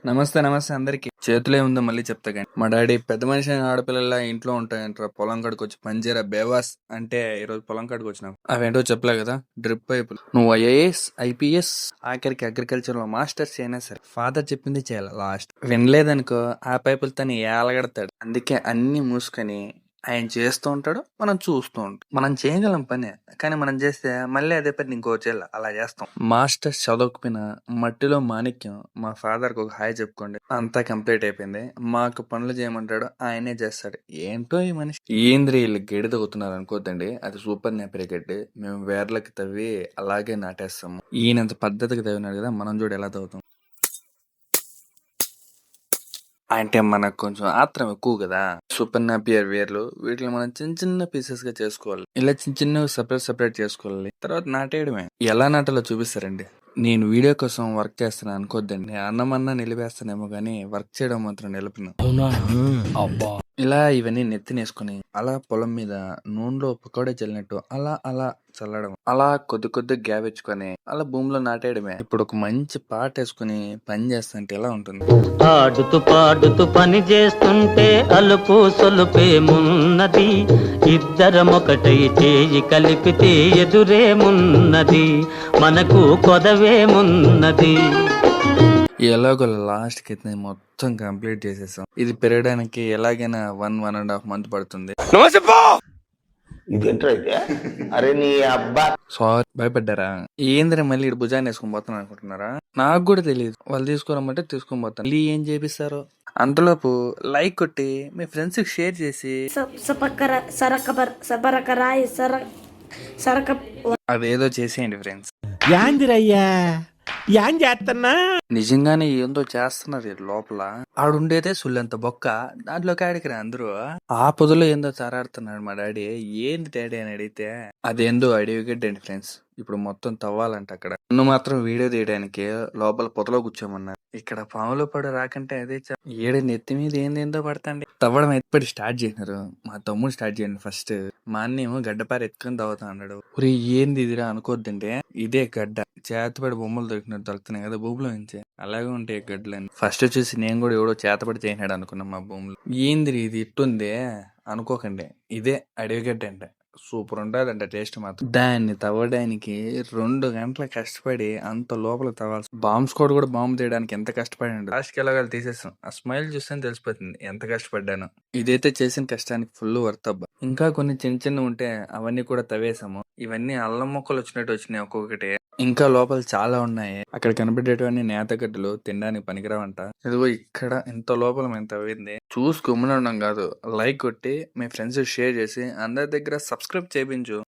నమస్తే నమస్తే అందరికి. చేతులే ఉందో మళ్ళీ చెప్తా కానీ మా డాడీ పెద్ద మనిషి అయిన ఆడపిల్లల ఇంట్లో ఉంటాయంటారా, పొలం కాడికి వచ్చి పనిచేయరా బేవాస్ అంటే ఈ రోజు పొలం కాడికి వచ్చినావు. అవేంటో చెప్పలే కదా, డ్రిప్ పైపులు. నువ్వు ఐఏఎస్ ఐపీఎస్ ఆఖరికి అగ్రికల్చర్ లో మాస్టర్స్ అయినా సరే ఫాదర్ చెప్పింది చేయాలి. లాస్ట్ వినలేదనుకో ఆ పైపులతో ఏలగడతాడు. అందుకే అన్ని మూసుకొని ఆయన చేస్తూ ఉంటాడు, మనం చూస్తూ ఉంటాం. మనం చేయగలం పని, కానీ మనం చేస్తే మళ్ళీ అదే పని ఇంకో చేయాలి, అలా చేస్తాం. మాస్టర్స్ చదవకపోయినా మట్టిలో మాణిక్యం. మా ఫాదర్ కి ఒక హాయ్ చెప్పుకోండి, అంతా కంప్లీట్ అయిపోయింది. మాకు పనులు చేయమంటాడు, ఆయనే చేస్తాడు. ఏంటో ఈ మనిషి ఏంద్రి వీళ్ళు గడ్డి తవ్వుతున్నారు అనుకోద్దండి, అది సూపర్ నేపరే గడ్డి. మేము వేర్లకి తవ్వి అలాగే నాటేస్తాము. ఈయనంత పద్ధతికి తవ్వినాడు కదా, మనం చూడు ఎలా తవ్వుతాం. అంటే మనకు కొంచెం ఆత్రం ఎక్కువ కదా. సూపర్ నాపియర్ వేర్లు వీటిని మనం చిన్న చిన్న పీసెస్ గా చేసుకోవాలి. ఇలా చిన్న చిన్నగా సెపరేట్ చేసుకోవాలి. తర్వాత నాటేయడమే. ఎలా నాటాలో చూపిస్తారండి. నేను వీడియో కోసం వర్క్ చేస్తున్నా అనుకోద్దండి. అన్నమన్నా నిలిపేస్తానేమో గానీ వర్క్ చేయడం మాత్రం నిలపను. ఇలా ఇవన్నీ నెత్తినేసుకుని అలా పొలం మీద నూనెలో పకోడీ చల్లినట్టు అలా అలా చల్లడం. అలా కొద్ది కొద్ది గ్యాప్ ఇచ్చుకొని అలా భూమిలో నాటేయడమే. ఇప్పుడు ఒక మంచి పాట వేసుకుని పని చేస్తుంటే ఎలా ఉంటుంది. ఆడుతూ పాడుతూ పని చేస్తుంటే అలుపు సొలుపేమున్నది, ఇద్దరమొకటై చేయి కలిపితే ఎదురేమున్నది, మనకు కొదవేమున్నది. ఎలాగో లాస్ట్ కి అయితే మొత్తం కంప్లీట్ చేసేసాం. ఇది పెరగడానికి ఎలాగైనా 1.5 month పడుతుంది. అరే నీ అబ్బా సారీ, భయపడ్డారా? ఏంద్ర మళ్ళీ ఇటు భుజాన్ని వేసుకొని పోతాను అనుకుంటున్నారా? నాకు కూడా తెలియదు. వాళ్ళు తీసుకురమ్మంటే తీసుకొని పోతాను. మళ్ళీ ఏం చేపిస్తారో. అంతలోపు లైక్ కొట్టి మీ ఫ్రెండ్స్ కి షేర్ చేసి అదేదో చేసేయండి ఫ్రెండ్స్. యాందిరయ్యా యాం చేస్తున్నా నిజంగానే ఏందో చేస్తున్నారు ఈ లోపల. ఆడుండేదే సుల్లంత బొక్క, దాంట్లోకి ఆడికిరా అందరూ. ఆ పొదలో ఏందో చారాడుతున్నాడు మా డాడీ. ఏంది డాడీ అని అడిగితే అదేందో అడిగడ్డండి ఫ్రెండ్స్. ఇప్పుడు మొత్తం తవ్వాలంట అక్కడ. నన్ను మాత్రం వీడియో తీయడానికి లోపల పొదలో కూర్చోమన్నారు. ఇక్కడ పాములో పడు రాకంటే అదే ఏడు నెత్తి మీద ఏందేందో పడతాండి. తవ్వడం ఎప్పటి స్టార్ట్ చేసినారు. మా తమ్ముడు స్టార్ట్ చేయండి ఫస్ట్. మా అన్నేమో గడ్డపార ఎత్తుకొని తవ్వుతా అన్నాడు. ఊరి ఏంది ఇదిరా అనుకోద్దంటే ఇదే గడ్డ. చేతపడి బొమ్మలు దొరికినట్టు దొరుకుతున్నాయి కదా భూమిలో నుంచి, అలాగే ఉంటాయి గడ్డలని. ఫస్ట్ వచ్చేసి నేను కూడా ఎవడో చేతపడి చేసినాడు అనుకున్నా మా భూమిలో. ఏంది ఇది ఇట్టుందే అనుకోకండి, ఇదే అడవిగడ్డ అంటే. సూపర్ ఉండాలంట టేస్ట్ మాత్రం. దాన్ని తవ్వడానికి 2 గంటలు కష్టపడి అంత లోపల తవ్వాల్సి. బాంబ్ స్క్వాడ్ కూడా బాంబు తీయడానికి ఎంత కష్టపడి లాస్ట్ కి ఎలాగో తీసేస్తాం. ఆ స్మైల్ చూస్తే తెలిసిపోతుంది ఎంత కష్టపడ్డాను. ఇదైతే చేసిన కష్టానికి ఫుల్ వర్త్ అబ్బా. ఇంకా కొన్ని చిన్న చిన్న ఉంటే అవన్నీ కూడా తవ్వేసాము. ఇవన్నీ అల్లం మొక్కలు వచ్చినట్టు వచ్చినాయి ఒక్కొక్కటి. ఇంకా లోపల చాలా ఉన్నాయి. అక్కడ కనబడేటివన్నీ నేతగడ్డలు, తినడానికి పనికిరావంట. ఇదిగో ఇక్కడ ఇంత లోపల మేము తవ్వింది. చూసి గుమ్మన ఉండడం కాదు, లైక్ కొట్టి మీ ఫ్రెండ్స్ షేర్ చేసి అందరి దగ్గర సబ్స్క్రైబ్ చేయించు.